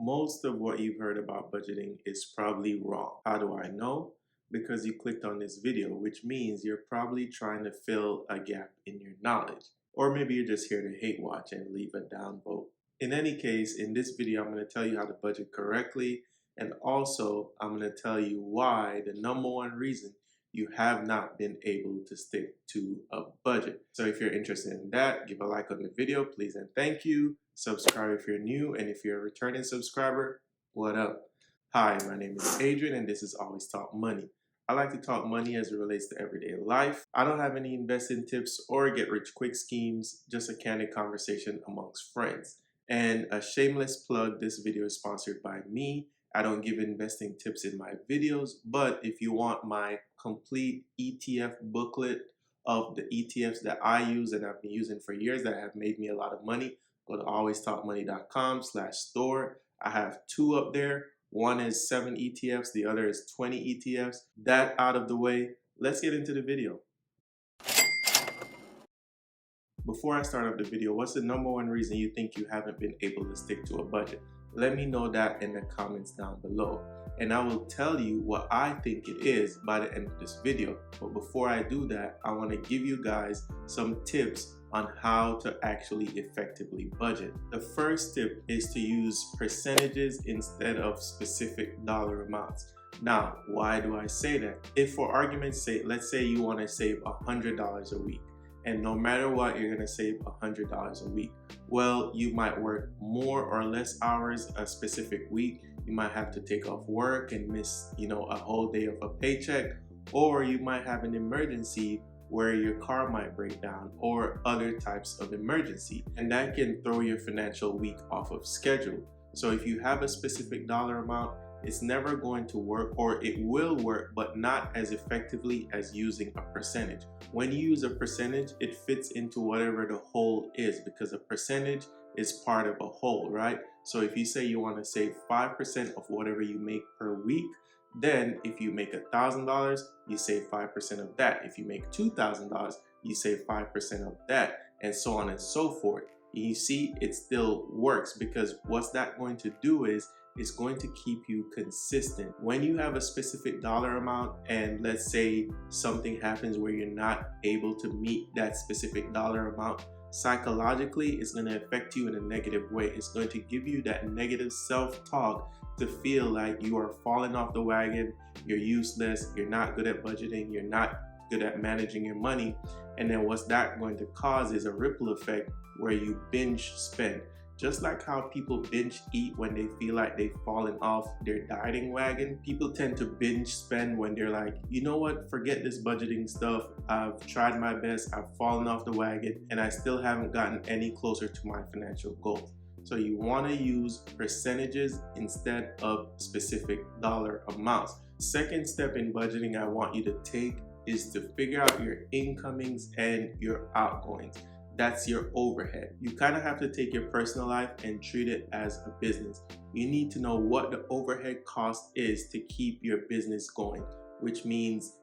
Most of what you've heard about budgeting is probably wrong. How do I know? Because you clicked on this video, which means you're probably trying to fill a gap in your knowledge. Or maybe you're just here to hate watch and leave a down vote. In any case, in this video, I'm going to tell you how to budget correctly. And also, I'm going to tell you why the number one reason you have not been able to stick to a budget. So if you're interested in that, give a like on the video, please and thank you. Subscribe if you're new, and if you're a returning subscriber, what up? Hi, my name is Adrian, and this is Always Talk Money. I like to talk money as it relates to everyday life. I don't have any investing tips or get rich quick schemes, just a candid conversation amongst friends. And a shameless plug, this video is sponsored by me. I don't give investing tips in my videos, but if you want my complete ETF booklet of the ETFs that I use and I've been using for years that have made me a lot of money, go to alwaystalkmoney.com/store. I have two up there. One is 7 ETFs, the other is 20 ETFs. That out of the way, let's get into the video. Before I start off the video, what's the number one reason you think you haven't been able to stick to a budget? Let me know that in the comments down below. And I will tell you what I think it is by the end of this video. But before I do that, I want to give you guys some tips on how to actually effectively budget. The first tip is to use percentages instead of specific dollar amounts. Now, why do I say that? If for argument's sake, let's say you want to save $100 a week. And no matter what, you're gonna save $100 a week. Well, you might work more or less hours a specific week. You might have to take off work and miss, a whole day of a paycheck, or you might have an emergency where your car might break down or other types of emergency. And that can throw your financial week off of schedule. So if you have a specific dollar amount, it's never going to work, or it will work, but not as effectively as using a percentage. When you use a percentage, it fits into whatever the whole is, because a percentage is part of a whole, right? So if you say you want to save 5% of whatever you make per week, then if you make $1,000, you save 5% of that. If you make $2,000, you save 5% of that, and so on and so forth. You see, it still works, because what's that going to do is it's going to keep you consistent. When you have a specific dollar amount and let's say something happens where you're not able to meet that specific dollar amount, psychologically it's going to affect you in a negative way. It's going to give you that negative self-talk to feel like you are falling off the wagon, you're useless, you're not good at budgeting, you're not good at managing your money. And then what's that going to cause is a ripple effect where you binge spend. Just like how people binge eat when they feel like they've fallen off their dieting wagon, people tend to binge spend when they're like, you know what, forget this budgeting stuff. I've tried my best, I've fallen off the wagon, and I still haven't gotten any closer to my financial goals. So you want to use percentages instead of specific dollar amounts. Second step in budgeting I want you to take is to figure out your incomings and your outgoings. That's your overhead. You kind of have to take your personal life and treat it as a business. You need to know what the overhead cost is to keep your business going, which means,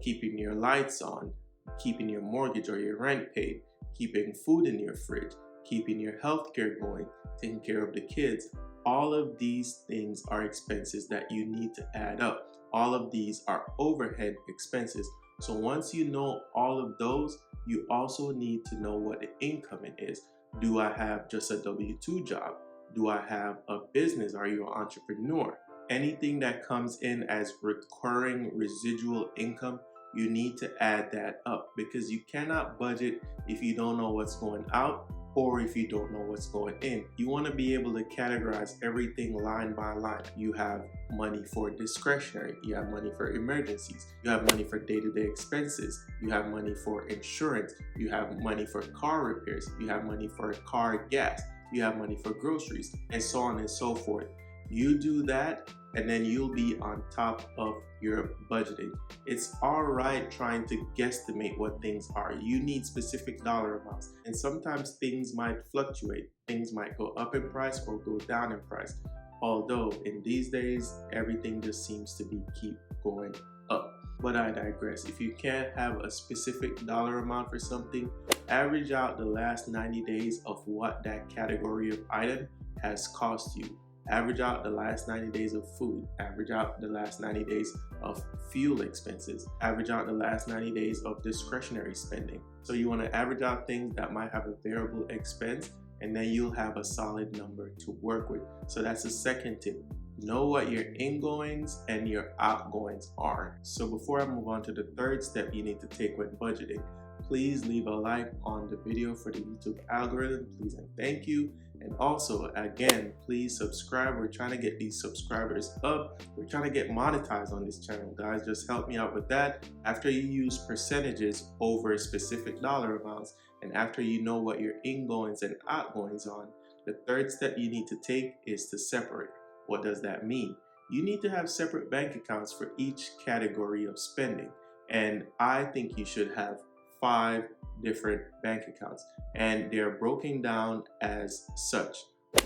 keeping your lights on, keeping your mortgage or your rent paid, keeping food in your fridge, keeping your healthcare going, taking care of the kids. All of these things are expenses that you need to add up. All of these are overhead expenses. So once you know all of those, you also need to know what the income is. Do I have just a W-2 job? Do I have a business? Are you an entrepreneur? Anything that comes in as recurring residual income, you need to add that up, because you cannot budget if you don't know what's going out or if you don't know what's going in. You want to be able to categorize everything line by line. You have money for discretionary, you have money for emergencies, you have money for day-to-day expenses, you have money for insurance, you have money for car repairs, you have money for car gas, you have money for groceries, and so on and so forth. You do that, and then you'll be on top of your budgeting. It's all right trying to guesstimate what things are. You need specific dollar amounts, and sometimes things might fluctuate. Things might go up in price or go down in price. Although in these days, everything just seems to keep going up. But I digress. If you can't have a specific dollar amount for something, average out the last 90 days of what that category of item has cost you. Average out the last 90 days of food, average out the last 90 days of fuel expenses, average out the last 90 days of discretionary spending. So you want to average out things that might have a variable expense, and then you'll have a solid number to work with. So that's the second tip. Know what your ingoings and your outgoings are. So before I move on to the third step you need to take when budgeting, please leave a like on the video for the YouTube algorithm, please and thank you. And also, again, please subscribe. We're trying to get these subscribers up. We're trying to get monetized on this channel, guys. Just help me out with that. After you use percentages over specific dollar amounts, and after you know what your ingoings and outgoings are, the third step you need to take is to separate. What does that mean? You need to have separate bank accounts for each category of spending. And I think you should have 5 different bank accounts, and they're broken down as such.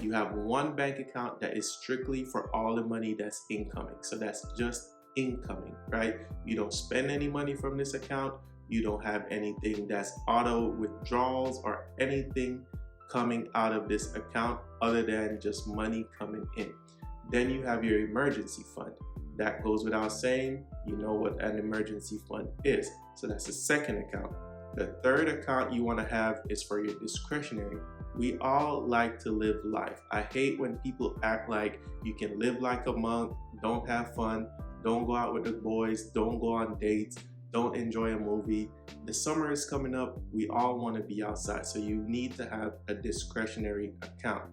You have one bank account that is strictly for all the money that's incoming. So that's just incoming, right? You don't spend any money from this account. You don't have anything that's auto withdrawals or anything coming out of this account other than just money coming in. Then you have your emergency fund. That goes without saying, you know what an emergency fund is. So that's the second account. The third account you want to have is for your discretionary. We all like to live life. I hate when people act like you can live like a monk, don't have fun, don't go out with the boys, don't go on dates, don't enjoy a movie. The summer is coming up. We all want to be outside. So you need to have a discretionary account.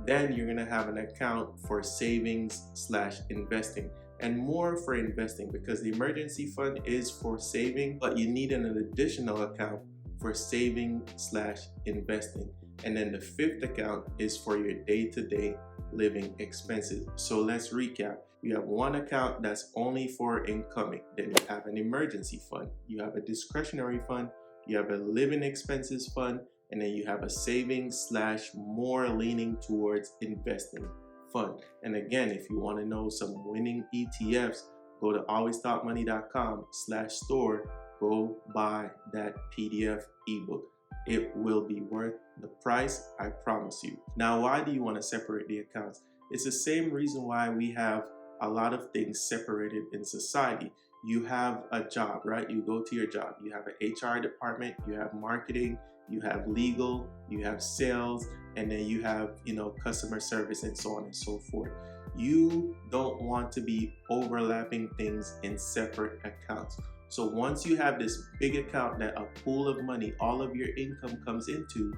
Then you're going to have an account for savings/investing. And more for investing, because the emergency fund is for saving, but you need an additional account for saving/investing. And then the fifth account is for your day-to-day living expenses. So let's recap. You have one account that's only for incoming. Then you have an emergency fund. You have a discretionary fund. You have a living expenses fund. And then you have a savings/more leaning towards investing fund. And again, if you want to know some winning ETFs, go to alwaystopmoney.com/store. Go buy that PDF ebook. It will be worth the price, I promise you. Now, why do you want to separate the accounts? It's the same reason why we have a lot of things separated in society. You have a job, right? You go to your job. You have an HR department, you have marketing, you have legal, you have sales, and then you have, customer service and so on and so forth. You don't want to be overlapping things in separate accounts. So once you have this big account that a pool of money, all of your income comes into,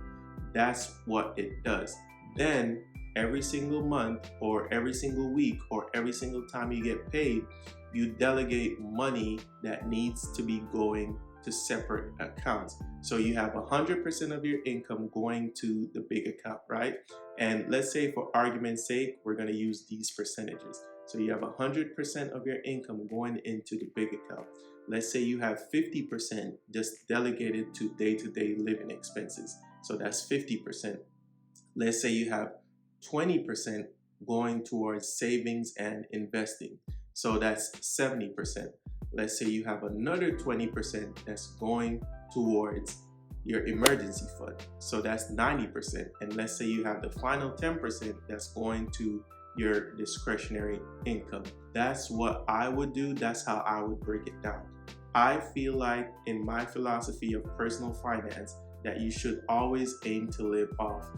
that's what it does. Then every single month or every single week or every single time you get paid, you delegate money that needs to be going to separate accounts. So you have 100% of your income going to the big account, right? And let's say for argument's sake, we're going to use these percentages. So you have 100% of your income going into the big account. Let's say you have 50% just delegated to day-to-day living expenses. So that's 50%. Let's say you have 20% going towards savings and investing. So that's 70%. Let's say you have another 20% that's going towards your emergency fund. So that's 90%. And let's say you have the final 10% that's going to your discretionary income. That's what I would do. That's how I would break it down. I feel like in my philosophy of personal finance that you should always aim to live off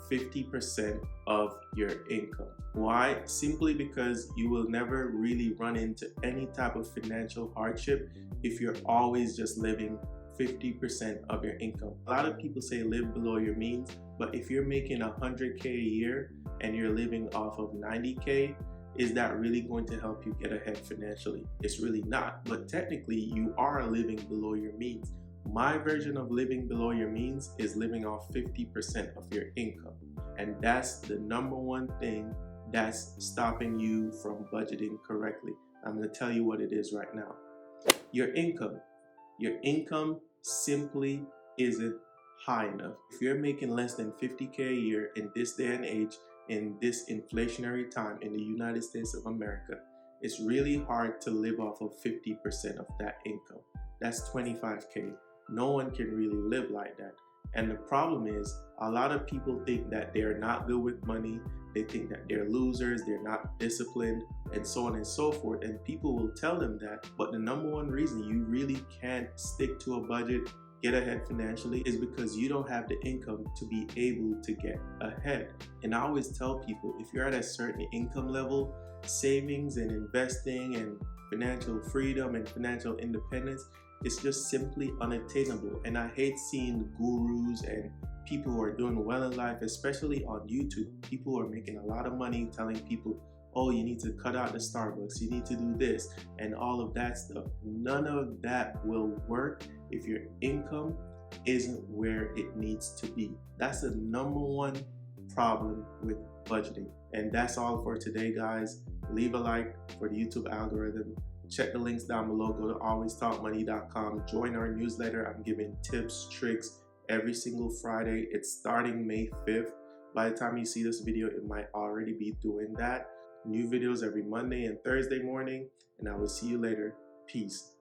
50% of your income. Why? Simply because you will never really run into any type of financial hardship if you're always just living 50% of your income. A lot of people say live below your means, but if you're making 100K a year and you're living off of 90K, is that really going to help you get ahead financially? It's really not, but technically you are living below your means. My version of living below your means is living off 50% of your income. And that's the number one thing that's stopping you from budgeting correctly. I'm going to tell you what it is right now. Your income. Your income simply isn't high enough. If you're making less than 50K a year in this day and age, in this inflationary time in the United States of America, it's really hard to live off of 50% of that income. That's 25K. No one can really live like that. And the problem is, a lot of people think that they're not good with money. They think that they're losers, they're not disciplined, and so on and so forth. And people will tell them that. But the number one reason you really can't stick to a budget, get ahead financially, is because you don't have the income to be able to get ahead. And I always tell people, if you're at a certain income level, savings and investing and financial freedom and financial independence, it's just simply unattainable. And I hate seeing gurus and people who are doing well in life, especially on YouTube. People who are making a lot of money telling people, oh, you need to cut out the Starbucks, you need to do this, and all of that stuff. None of that will work if your income isn't where it needs to be. That's the number one problem with budgeting. And that's all for today, guys. Leave a like for the YouTube algorithm. Check the links down below. Go to alwaystalkmoney.com. Join our newsletter. I'm giving tips, tricks every single Friday. It's starting May 5th. By the time you see this video, it might already be doing that. New videos every Monday and Thursday morning. And I will see you later. Peace.